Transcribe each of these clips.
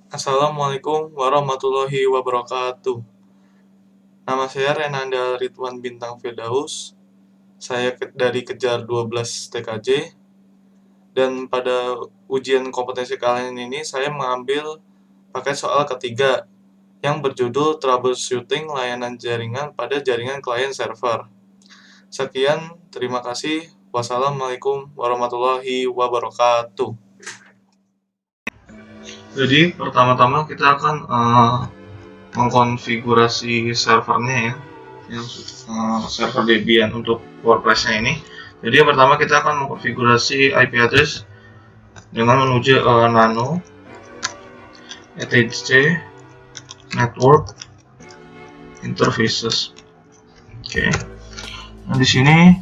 Assalamualaikum warahmatullahi wabarakatuh. Nama saya Renanda Ridwan Bintang Firdaus. Saya dari Kejar 12 TKJ. Dan pada ujian kompetensi kalian ini saya mengambil paket soal ketiga yang berjudul Troubleshooting Layanan Jaringan pada Jaringan Client Server. Sekian, terima kasih. Wassalamualaikum warahmatullahi wabarakatuh. Jadi pertama-tama kita akan mengkonfigurasi servernya ya, yang server Debian untuk WordPress-nya ini. Jadi yang pertama kita akan mengkonfigurasi IP address dengan menuju nano etc network interfaces. Oke. Nah di sini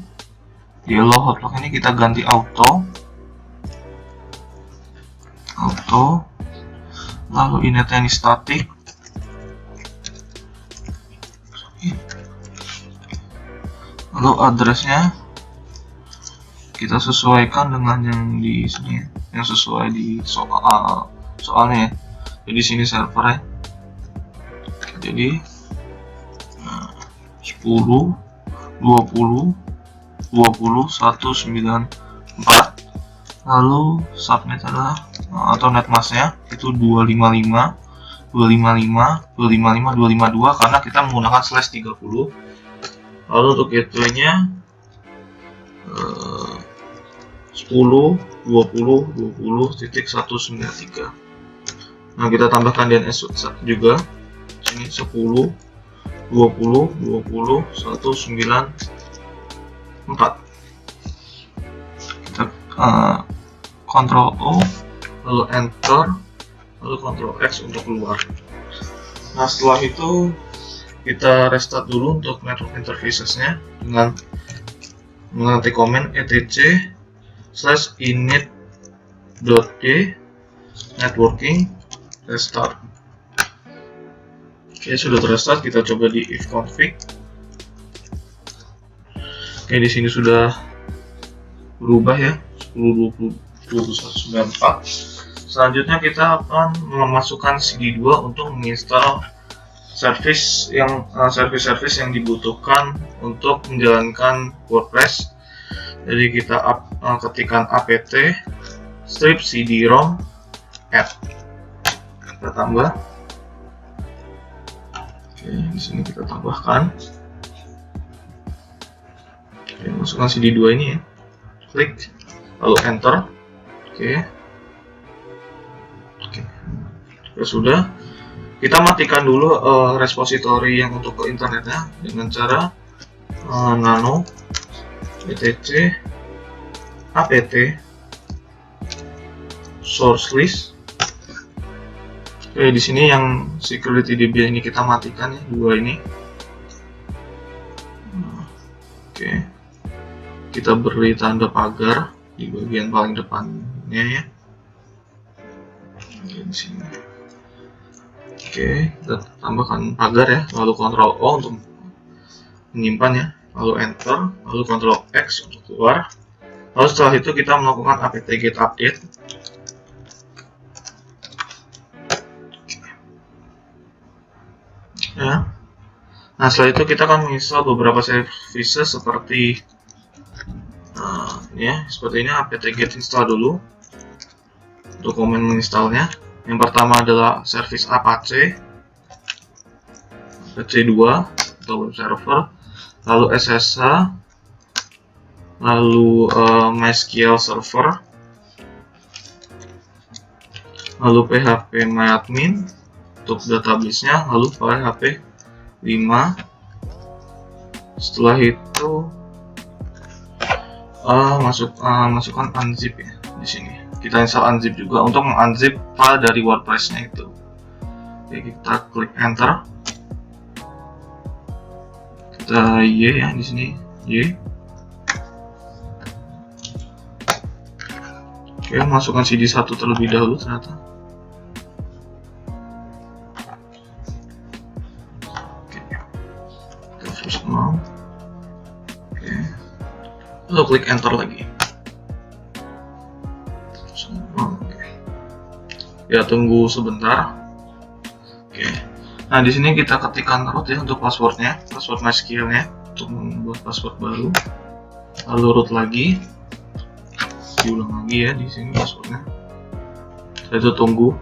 di allow hotlock ini kita ganti auto, lalu initnya ini static. Lalu addressnya kita sesuaikan dengan yang di sini, yang sesuai di soalnya ya. Jadi sini server ya. Jadi 10 20 20 194. Lalu subnet adalah atau netmasknya itu 255 karena kita menggunakan /30. Lalu untuk gateway-nya 10 20 20.193. Nah, kita tambahkan DNS juga. Sini 10 20 20 194. Kita Ctrl O, lalu enter, lalu Ctrl X untuk keluar. Nah, setelah itu kita restart dulu untuk network interfaces-nya dengan mengetik komen etc/init.d networking restart. Oke, sudah terrestart. Kita coba di ifconfig. Oke, di sini sudah berubah ya, 10 20 2194. Selanjutnya kita akan memasukkan CD2 untuk menginstal service yang dibutuhkan untuk menjalankan WordPress. Jadi kita ketikkan apt strip cd-rom add. Kita tambah. Oke, di sini kita tambahkan. Oke, masukkan CD2 ini ya. Klik, lalu enter. Oke. Ya sudah. Kita matikan dulu repository yang untuk ke internetnya dengan cara nano etc apt source list. Oke, di sini yang security DB ini kita matikan ya, dua ini. Oke. Kita beri tanda pagar di bagian paling depannya ya. Oke, di sini. Oke, kita tambahkan pagar ya, lalu Ctrl O untuk menyimpan ya, lalu enter, lalu Ctrl X untuk keluar. Lalu setelah itu kita melakukan apt-get update. Ya. Nah, setelah itu kita akan menginstal beberapa services seperti seperti ini. Apt-get install dulu. Dokumen menginstalnya. Yang pertama adalah service Apache 2 atau web server, lalu SSH, lalu MySQL server, lalu PHP MyAdmin untuk database-nya, lalu PHP 5. Setelah itu masukkan unzip ya di sini. Kita install unzip juga untuk mengunzip file dari WordPress-nya itu. Oke, kita klik enter. Kita Y ya di sini, Y. Oke, masukkan CD1 terlebih dahulu ternyata. Oke. Kita terus mau. Oke. Lalu klik enter lagi. Ya, tunggu sebentar. Oke. Nah, di sini kita ketikkan root ya untuk passwordnya, password MySQL-nya untuk membuat password baru. Lalu root lagi, diulang lagi ya di sini passwordnya. Setelah itu tunggu.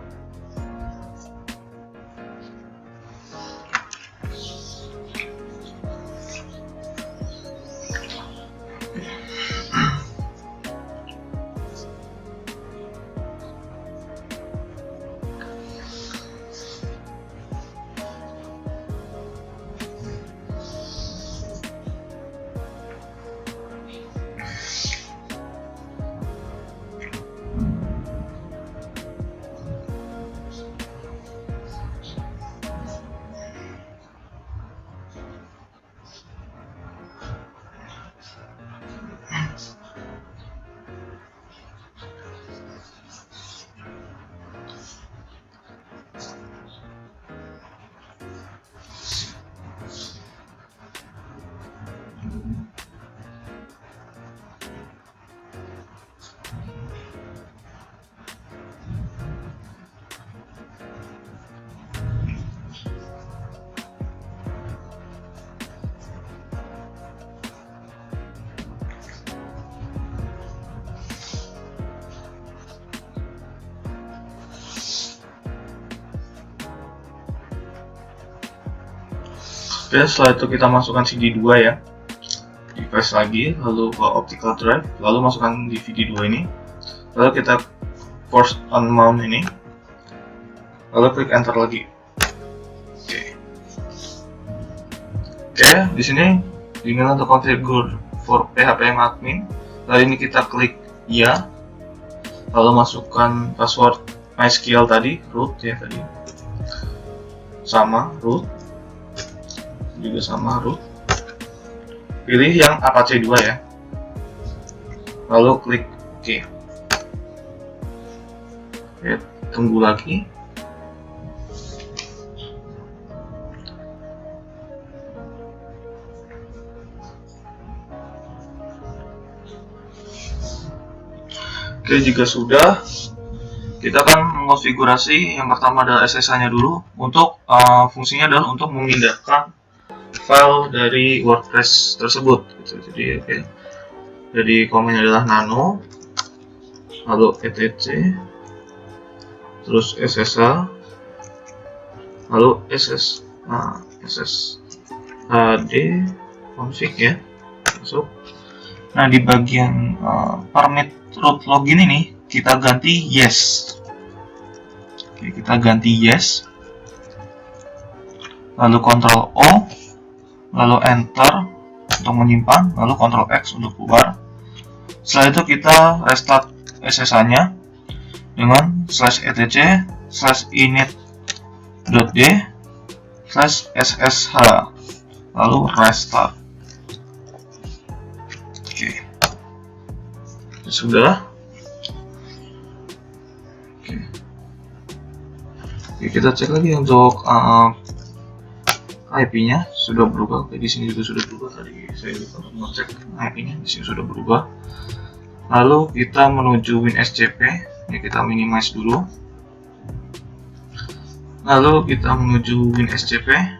Oke, setelah itu kita masukkan CD2 ya, device lagi, lalu ke optical drive, lalu masukkan DVD 2 ini, lalu kita force on mount ini, lalu klik enter lagi. Oke, di sini diminta untuk configure for PHP admin. Lalu ini kita klik ya, lalu masukkan password MySQL tadi, root ya tadi, sama root, juga sama root. Pilih yang Apache 2 ya, lalu klik OK. Oke, tunggu lagi. Oke, jika sudah, kita akan mengonfigurasi yang pertama adalah SSH-nya dulu. Untuk fungsinya adalah untuk memindahkan file dari WordPress tersebut. Gitu. Jadi, oke. Jadi komennya adalah nano, lalu etc, terus SSH, lalu sshd config ya, masuk. Nah, di bagian permit root login ini kita ganti yes. Oke, kita ganti yes. Lalu Ctrl O, lalu enter untuk menyimpan, lalu Ctrl X untuk keluar. Setelah itu kita restart SSH-nya dengan /etc/init.d/ssh, lalu restart. Oke, sudah. Oke, kita cek lagi untuk IP-nya sudah berubah. Oke, di sini juga sudah berubah. Tadi saya lupa mengecek IP-nya, di sini sudah berubah. Lalu kita menuju WinSCP. Ini kita minimize dulu. Lalu kita menuju WinSCP.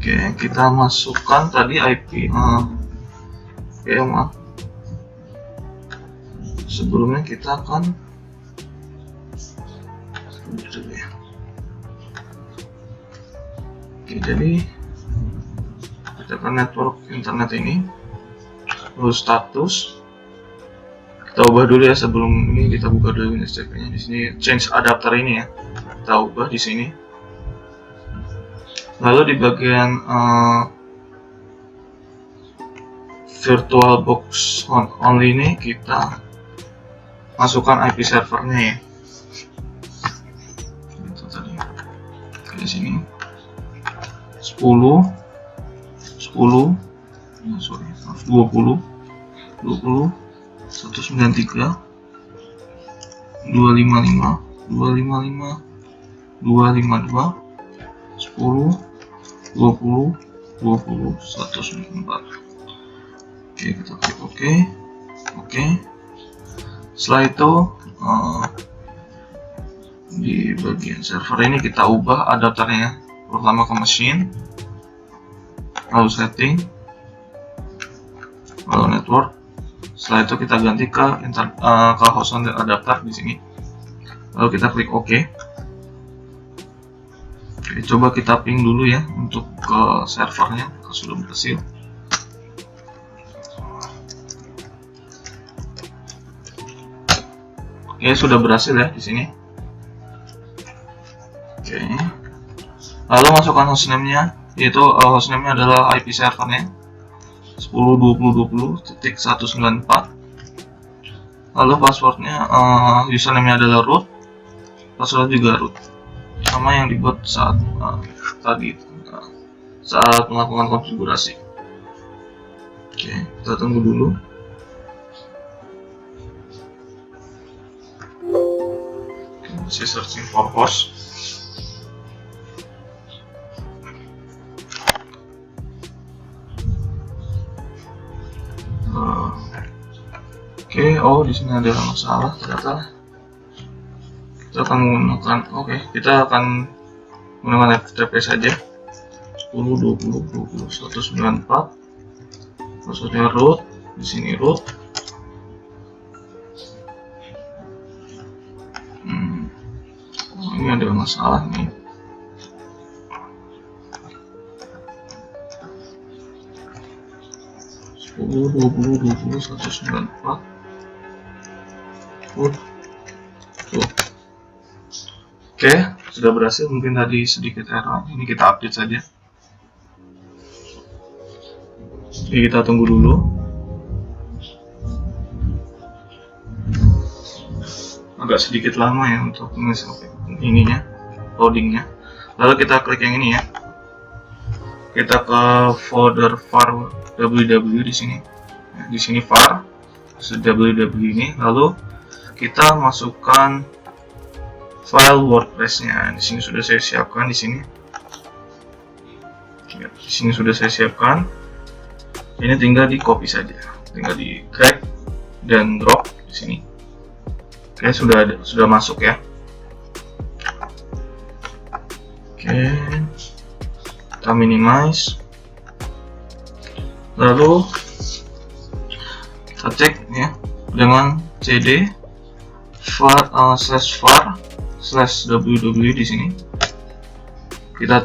Oke, kita masukkan tadi IP. Oke, maaf. Sebelumnya kita akan oke, jadi kita ke network internet ini, lalu status kita ubah dulu ya. Sebelum ini kita buka dulu WinSCP-nya. Di sini change adapter ini ya, kita ubah di sini. Lalu di bagian VirtualBox only ini kita masukkan IP servernya ya. Itu tadi. Di sini 20 193 255 255 252 10 20 20 194. Oke, kita klik OK. Setelah itu Di bagian server ini kita ubah adapternya, pertama ke machine, lalu setting, lalu network. Setelah itu kita ganti ke host adapter di sini, lalu kita klik OK. Oke, coba kita ping dulu ya untuk ke servernya, sudah berhasil. Oke, sudah berhasil ya di sini. Oke, lalu masukkan hostname-nya, yaitu hostname-nya adalah IP servernya 10.20.20.194. Lalu passwordnya, username-nya adalah root, password juga root, sama yang dibuat saat tadi saat melakukan konfigurasi. Oke, kita tunggu dulu. Masih searching for host. Oke, oh di sini ada masalah ternyata. Kita akan menggunakan, kita akan menggunakan FTP saja. 10.20.20.194. Maksudnya root, di sini root. Ini ada masalah nih. Oke, sudah berhasil. Mungkin tadi sedikit error. Ini kita update saja. Oke, kita tunggu dulu. Agak sedikit lama ya untuk ininya, loadingnya. Lalu kita klik yang ini ya. Kita ke folder var www di sini. Di sini var www ini. Lalu kita masukkan file WordPress-nya. Di sini sudah saya siapkan di sini. Ya, di sini sudah saya siapkan. Ini tinggal di copy saja. Tinggal di drag dan drop di sini. Oke, sudah masuk ya. Oke, kita minimize. Lalu kita cek ya dengan cd var/www di sini. Kita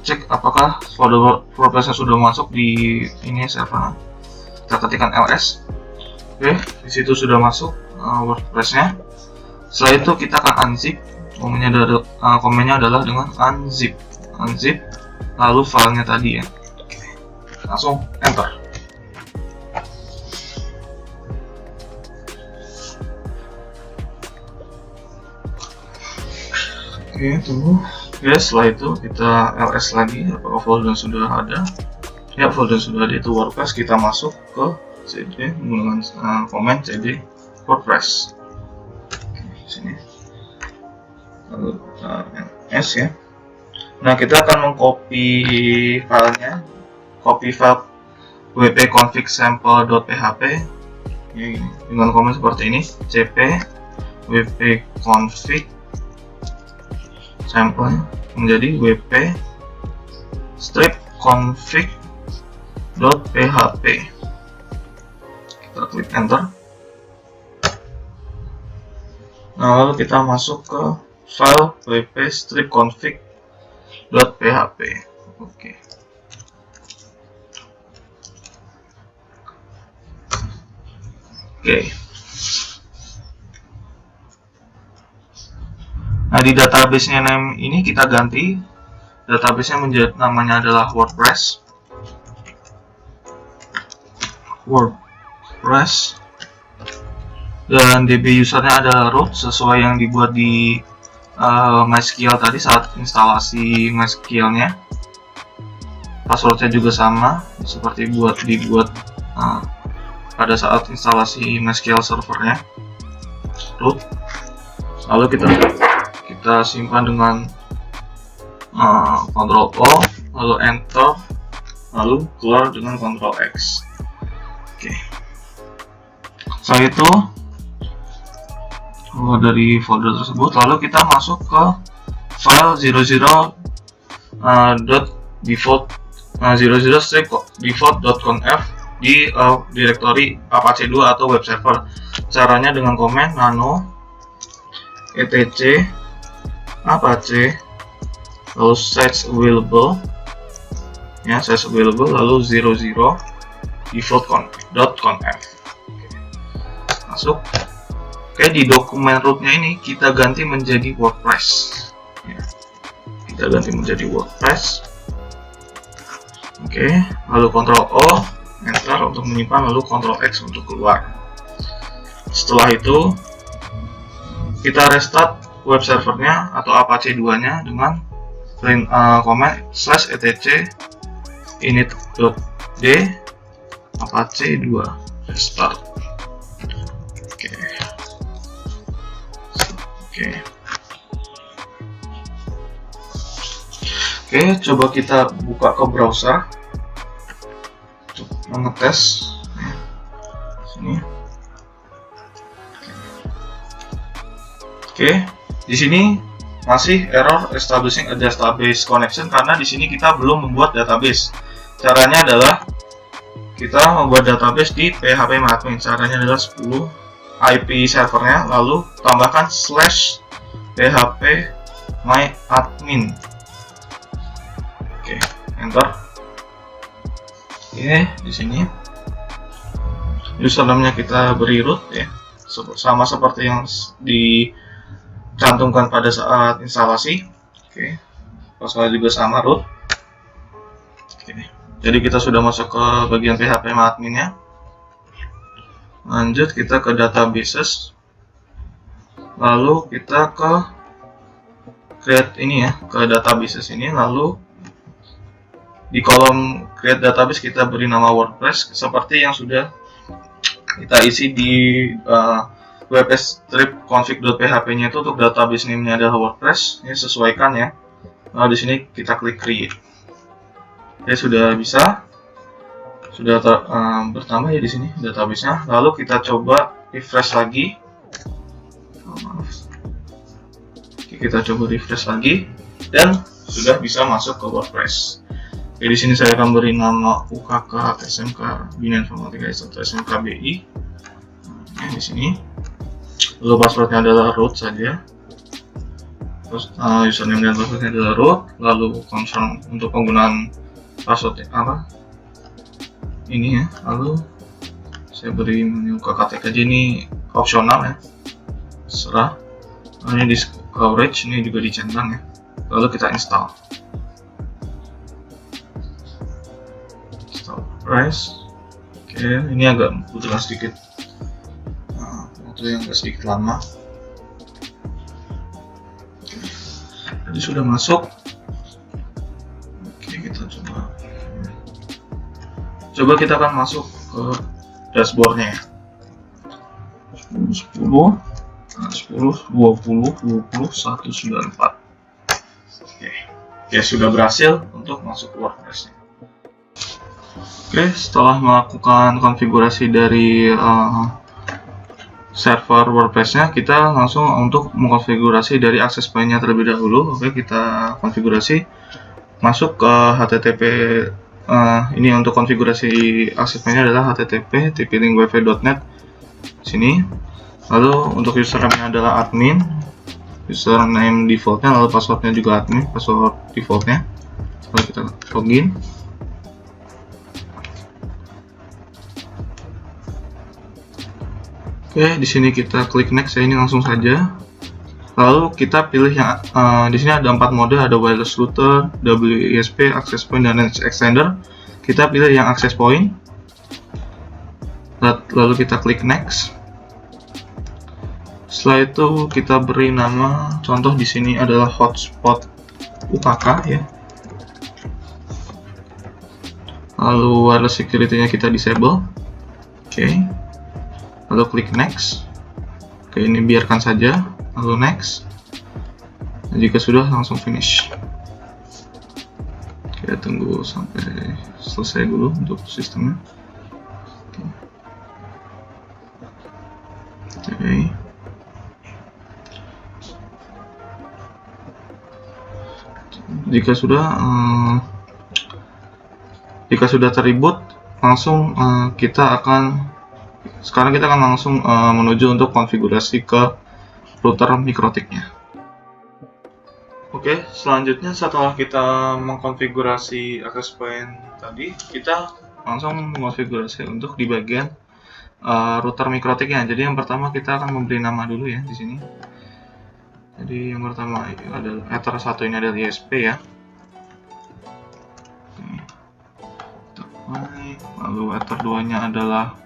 cek apakah folder WordPress sudah masuk di ini server. Kita ketikkan ls. Oke, di situ sudah masuk WordPress-nya. Setelah itu kita akan unzip. Komennya adalah dengan unzip, lalu filenya tadi ya. Langsung enter. Oke, tunggu. Oke, setelah itu kita ls lagi. Apakah folder sudah ada? Ya, folder sudah ada, itu WordPress. Kita masuk ke cd menggunakan komen cd WordPress. Oke, sini. Lalu ns ya. Nah, kita akan mengcopy filenya, copy file wp-config sample.php ya, gini, dengan komen seperti ini, cp wp-config sample menjadi wp strip config.php. Kita klik enter. Nah, lalu kita masuk ke file wp strip config.php. Oke. Nah, di database-nya name ini kita ganti. Database-nya menjadi namanya adalah WordPress. Dan DB usernya adalah root sesuai yang dibuat di MySQL tadi saat instalasi MySQL-nya. Passwordnya juga sama seperti dibuat pada saat instalasi MySQL servernya, root. Lalu kita simpan dengan Ctrl O, lalu enter, lalu keluar dengan Ctrl X. Oke. Setelah itu keluar dari folder tersebut, lalu kita masuk ke file 00.default.conf di directory Apache 2 atau web server. Caranya dengan command nano etc apache lalu size available ya, size available lalu 00.default.conf. Masuk. Oke, di dokumen rootnya ini kita ganti menjadi WordPress ya. Kita ganti menjadi WordPress. Oke, lalu Ctrl O enter untuk menyimpan, lalu Ctrl X untuk keluar. Setelah itu kita restart web servernya atau Apache 2 nya dengan command /etc init.d Apache 2 restart. Oke, coba kita buka ke browser untuk mengetes sini. Oke, di sini masih error establishing a database connection karena di sini kita belum membuat database. Caranya adalah kita membuat database di phpMyAdmin. Caranya adalah 10 IP servernya, lalu tambahkan /phpMyAdmin. Oke, enter. Oke, di sini username-nya kita beri root ya, sama seperti yang dicantumkan pada saat instalasi. Oke, password juga sama root. Oke, jadi kita sudah masuk ke bagian phpMyAdmin-nya. Lanjut kita ke databases, lalu kita ke create ini ya, ke databases ini, lalu di kolom create database kita beri nama WordPress seperti yang sudah kita isi di wp-strip config.php-nya itu. Untuk database name-nya adalah WordPress, ini sesuaikan ya. Lalu di sini kita klik create. Oke, sudah bisa. Sudah bertambah ya di sini database-nya. Lalu kita coba refresh lagi. Oke, kita coba refresh lagi dan sudah bisa masuk ke WordPress. Oke, di sini saya akan beri nama UKK SMK Bina Informatika atau SMK BI. Nah, di sini. Lalu passwordnya adalah root saja. Terus username dan passwordnya adalah root. Lalu confirm untuk penggunaan passwordnya apa? Ini ya, lalu saya beri menu KKTK aja, ini opsional ya, serah. Ini di coverage ini juga dicentang ya, lalu kita install WordPress. Oke, ini agak butuh sedikit waktu yang agak sedikit lama. Jadi sudah masuk. Oke, kita coba kita akan masuk ke dashboardnya ya. 10, 20, 194. Oke, sudah berhasil untuk masuk ke WordPress-nya. Oke, setelah melakukan konfigurasi dari server WordPress-nya, kita langsung untuk mengkonfigurasi dari access point-nya terlebih dahulu. Oke, kita konfigurasi masuk ke HTTP. Ini untuk konfigurasi access point-nya adalah http tp-link-wifi.net sini. Lalu untuk username-nya adalah admin, username default-nya, lalu password-nya juga admin, password default-nya. Lalu kita login. Oke, di sini kita klik next ya, ini langsung saja. Lalu kita pilih yang di sini ada 4 mode, ada wireless router, WISP, access point, dan range extender. Kita pilih yang access point. Lalu kita klik next. Setelah itu kita beri nama, contoh di sini adalah hotspot UKK ya. Lalu wireless security-nya kita disable. Oke. Lalu klik next. Oke, ini biarkan saja. Lalu next. Dan jika sudah, langsung finish. Kita tunggu sampai selesai dulu untuk sistemnya. Oke. Jika sudah terreboot, langsung sekarang kita akan langsung menuju untuk konfigurasi ke router MikroTik-nya. Oke, selanjutnya setelah kita mengkonfigurasi access point tadi, kita langsung mengonfigurasi untuk di bagian router MikroTik-nya. Jadi yang pertama kita akan memberi nama dulu ya di sini. Jadi yang pertama adalah ether 1 ini adalah ISP ya. Lalu ether 2 nya adalah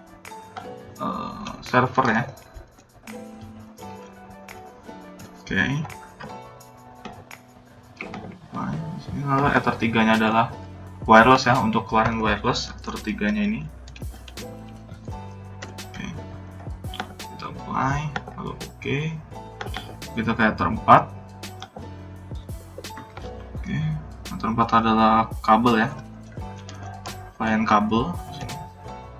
server ya. Oke. Lalu ether 3 nya adalah wireless ya, untuk client wireless ether 3 nya ini. Oke. Kita apply, lalu oke. Kita ke ether 4. Oke, ether 4 adalah kabel ya. Client kabel di sini.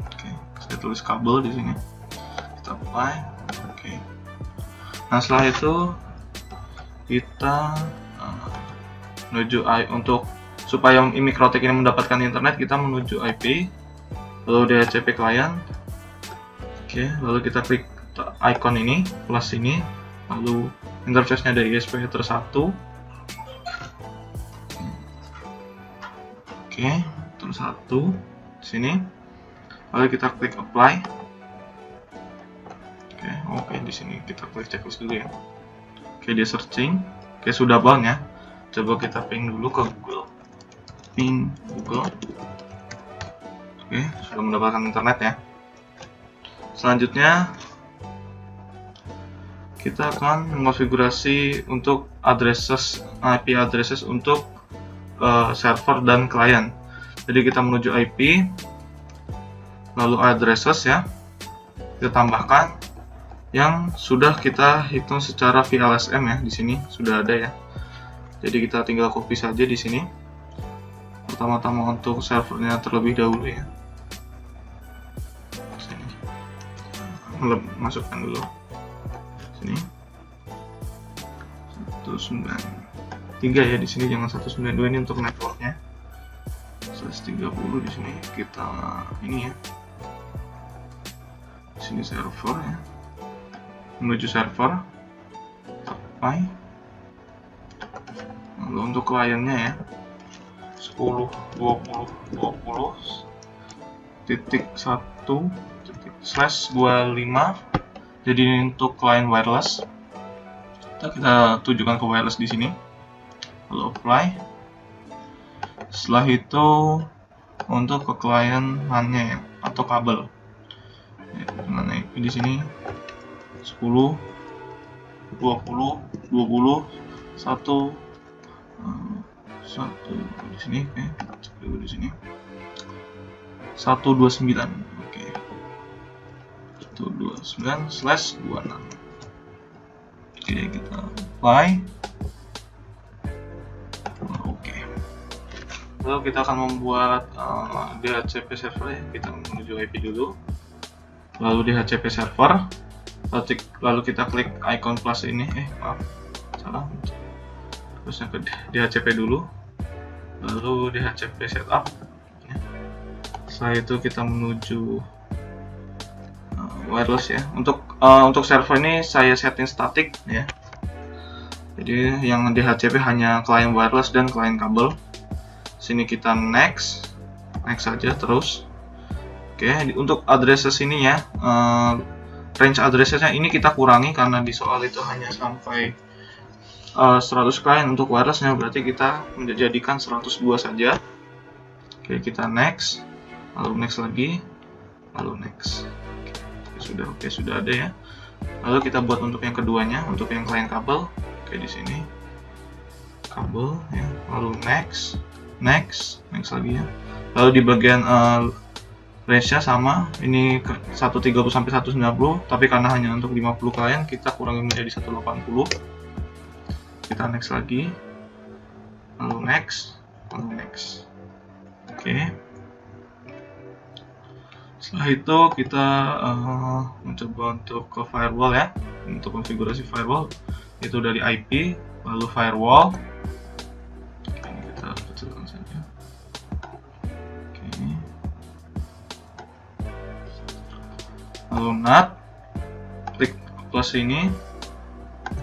Oke, saya tulis kabel di sini. Kita apply. Oke. Nah, setelah itu kita menuju untuk supaya MikroTik ini mendapatkan internet, kita menuju IP, lalu DHCP client. Oke, lalu kita klik icon ini, plus ini, lalu interface-nya dari ISP ether 1. Oke, ether 1 di sini. Lalu kita klik apply. Oke, di sini kita klik checklist dulu ya. Oke, dia searching. Oke, sudah bound ya. Coba kita ping dulu ke Google. Ping Google. Oke, sudah mendapatkan internet ya. Selanjutnya kita akan mengonfigurasi untuk IP addresses untuk server dan klien. Jadi kita menuju IP, lalu addresses ya. Kita tambahkan yang sudah kita hitung secara VLSM ya. Di sini sudah ada ya. Jadi kita tinggal copy saja di sini. Pertama-tama untuk servernya terlebih dahulu ya. Sini. Masukkan dulu. Sini. 193 ya di sini, jangan 192, ini untuk networknya. 130 di sini kita ini ya. Di sini server ya. Menuju server. Apply. Lalu untuk kliennya ya 10.20.1./25. Jadi ini untuk klien wireless. Kita tujukan ke wireless di sini. Lalu apply. Setelah itu untuk ke klien LAN-nya ya, atau kabel. Dengan IP di sini 10, 20, 20, 1 di sini, cek dulu di sini 129, oke, 129/26. Oke, kita apply. Oke, lalu kita akan membuat DHCP server ya. Kita menuju IP dulu, lalu DHCP server, lalu kita klik icon plus ini, salah, terusnya ke DHCP dulu, lalu DHCP setup ya. Setelah itu kita menuju wireless ya. Untuk server ini saya setting static ya, jadi yang DHCP hanya klien wireless dan klien kabel. Sini kita next saja terus. Oke, untuk addresses ini ya, range addressesnya ini kita kurangi karena di soal itu hanya sampai 100 klien. Untuk wirelessnya berarti kita menjadikan 102 saja. Oke, kita next, lalu next lagi, lalu next. Oke, sudah ada ya. Lalu kita buat untuk yang keduanya, untuk yang klien kabel. Oke, di sini kabel ya, lalu next lagi ya. Lalu di bagian range-nya sama, ini 130 sampai 190, tapi karena hanya untuk 50 klien kita kurangi menjadi 180. Kita next lagi, lalu next. Oke. Setelah itu kita mencoba untuk ke firewall ya. Untuk konfigurasi firewall itu dari IP, lalu firewall. lalu NAT, klik plus ini.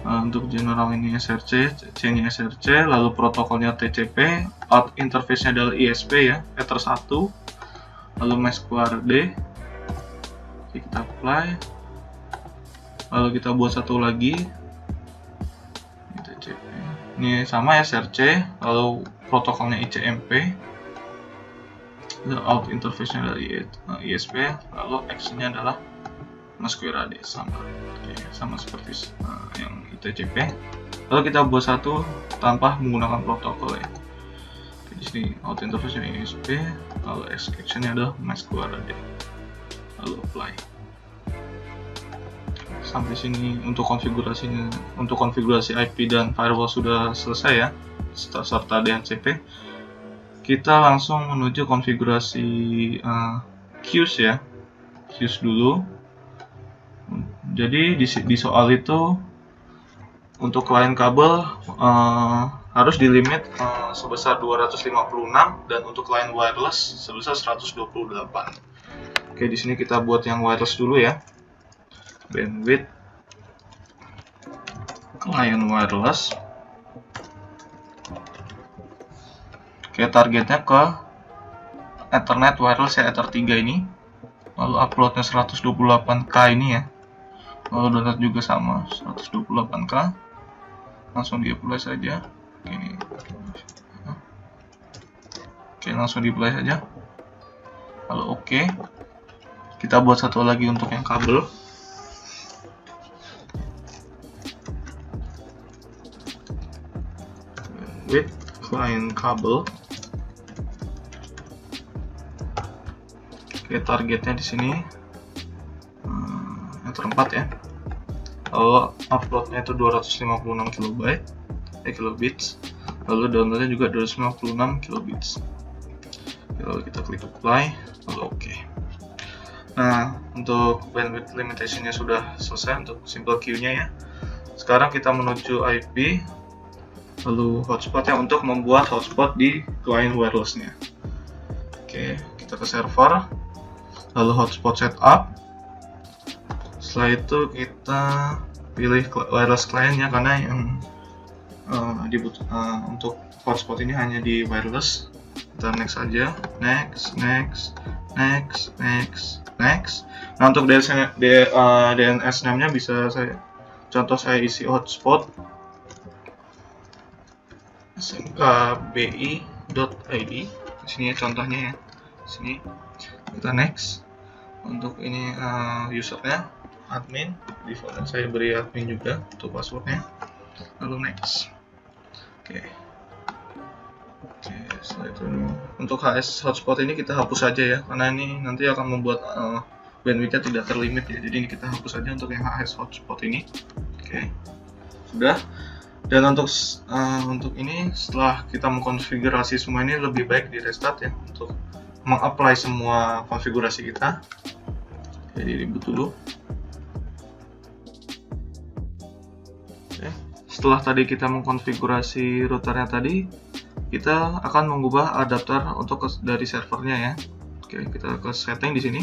Untuk general ini SRC, C-nya SRC, lalu protokolnya TCP, out interface-nya adalah ISP ya, Ether 1, lalu MySQRD. Oke, kita apply, lalu kita buat satu lagi, TCP. Ini sama SRC, lalu protokolnya ICMP, out interface-nya dari ISP, lalu action-nya adalah MySQRD, sama. Oke, sama seperti yang TCP. Lalu kita buat satu tanpa menggunakan protokol ya. Oke, di sini out interface-nya ISP, lalu action-nya adalah MySQRD, lalu apply. Sampai sini untuk konfigurasinya, untuk konfigurasi IP dan firewall sudah selesai ya, serta DHCP. Kita langsung menuju konfigurasi queues ya, queues dulu. Jadi di soal itu untuk klien kabel harus dilimit sebesar 256 dan untuk klien wireless sebesar 128. Oke, di sini kita buat yang wireless dulu ya. Bandwidth client wireless. Oke, targetnya ke Ethernet wireless ya, Ether 3 ini. Lalu uploadnya 128K ini ya. Lalu download juga sama 128K. Langsung di apply saja. Oke, langsung di apply saja. Lalu oke. Kita buat satu lagi untuk yang kabel. With client kabel. Oke, targetnya di sini Ether 4 ya. Lalu uploadnya itu 256 kilobits. Lalu downloadnya juga 256 kilobits. Lalu kita klik apply, lalu oke. Nah, untuk bandwidth limitation-nya sudah selesai untuk simple queue-nya ya. Sekarang kita menuju IP, lalu hotspot-nya untuk membuat hotspot di client wireless-nya. Oke, kita ke server, lalu hotspot setup. Setelah itu kita pilih wireless client-nya karena yang untuk hotspot ini hanya di wireless. Kita next aja, next. Nah, untuk DNS name-nya bisa saya isi hotspot smkbi.id. Di sini ya contohnya ya. Di sini kita next. Untuk ini usernya admin, defaultnya saya beri admin juga untuk passwordnya. Lalu next. Oke, setelah itu untuk HS hotspot ini kita hapus saja ya, karena ini nanti akan membuat bandwidthnya tidak terlimit ya. Jadi ini kita hapus saja untuk yang HS hotspot ini. Oke, sudah. Dan untuk ini setelah kita mengkonfigurasi semua ini, lebih baik di restart ya untuk mengapply semua konfigurasi kita. Jadi reboot dulu. Oke. Setelah tadi kita mengkonfigurasi routernya tadi, kita akan mengubah adapter untuk dari servernya ya. Oke, kita ke setting di sini.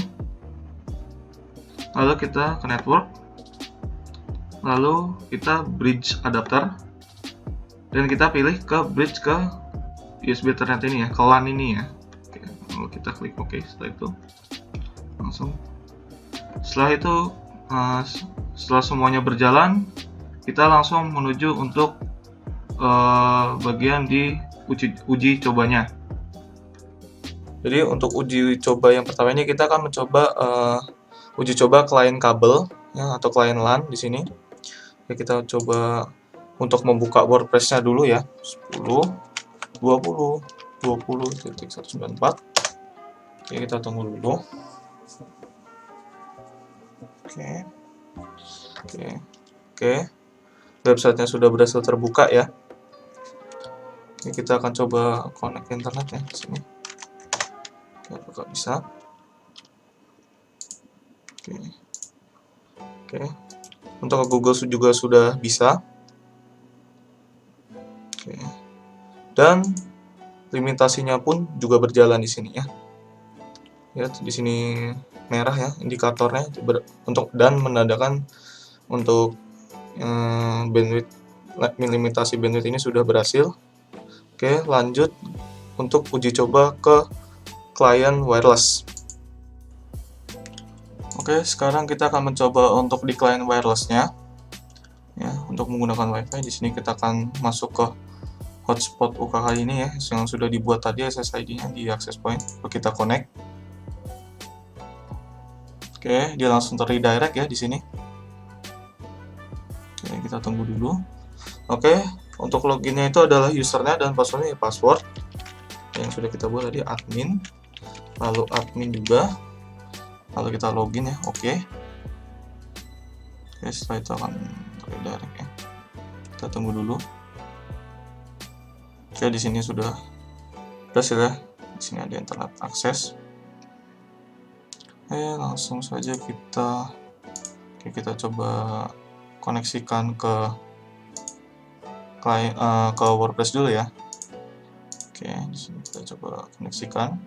Lalu kita ke network. Lalu kita bridge adapter. Dan kita pilih ke bridge ke USB Ethernet ini ya, ke LAN ini ya. Oke, lalu kita klik OK. Setelah itu langsung. Setelah itu setelah semuanya berjalan, kita langsung menuju untuk bagian di uji cobanya. Jadi untuk uji coba yang pertama ini kita akan mencoba uji coba klien kabel ya, atau klien LAN di sini. Ya, kita coba untuk membuka WordPress-nya dulu ya. 10.20.20.194. Oke, kita tunggu dulu. Oke. Websitenya sudah berhasil terbuka ya. Ini kita akan coba connect internet ya di sini. Oke, apakah bisa? Oke. Untuk Google juga sudah bisa. Oke. Dan limitasinya pun juga berjalan di sini ya. Ya, di sini merah ya indikatornya dan menandakan untuk bandwidth limitasi bandwidth ini sudah berhasil. Oke, lanjut untuk uji coba ke klien wireless. Oke, sekarang kita akan mencoba untuk di klien wirelessnya. Ya, untuk menggunakan WiFi di sini kita akan masuk ke hotspot UKH ini ya, yang sudah dibuat tadi SSID-nya di access point. Lalu kita connect. Oke, dia langsung terredirect ya di sini. Oke, kita tunggu dulu. Oke, untuk loginnya itu adalah usernya dan passwordnya ya password yang sudah kita buat tadi, admin, lalu admin juga, lalu kita login ya. Oke, setelah itu akan redirect ya. Kita tunggu dulu. Oke, di sini sudah berhasil ya. Di sini ada internet akses. Langsung saja kita coba koneksikan ke klien ke WordPress dulu ya. Oke, di sini kita coba koneksikan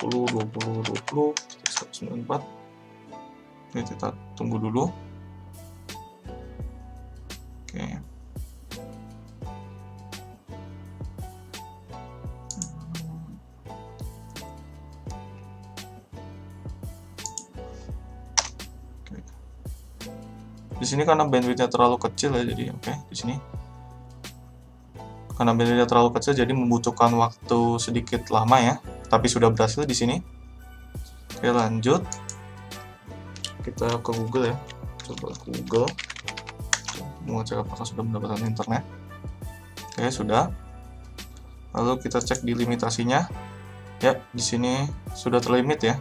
10.20.20.194. Oke, kita tunggu dulu. Oke. Di sini karena bandwidthnya terlalu kecil ya, jadi oke, di sini karena bandwidthnya terlalu kecil jadi membutuhkan waktu sedikit lama ya, tapi sudah berhasil di sini. Oke, lanjut kita ke Google ya, coba ke Google mengecek apakah sudah mendapatkan internet. Oke, sudah. Lalu kita cek di limitasinya ya, di sini sudah terlimit ya,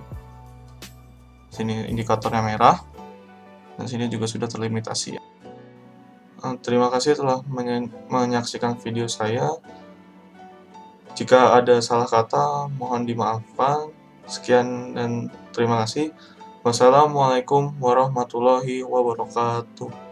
sini indikatornya merah dan sini juga sudah terlimitasi ya. Terima kasih telah menyaksikan video saya. Jika ada salah kata, mohon dimaafkan. Sekian dan terima kasih. Wassalamualaikum warahmatullahi wabarakatuh.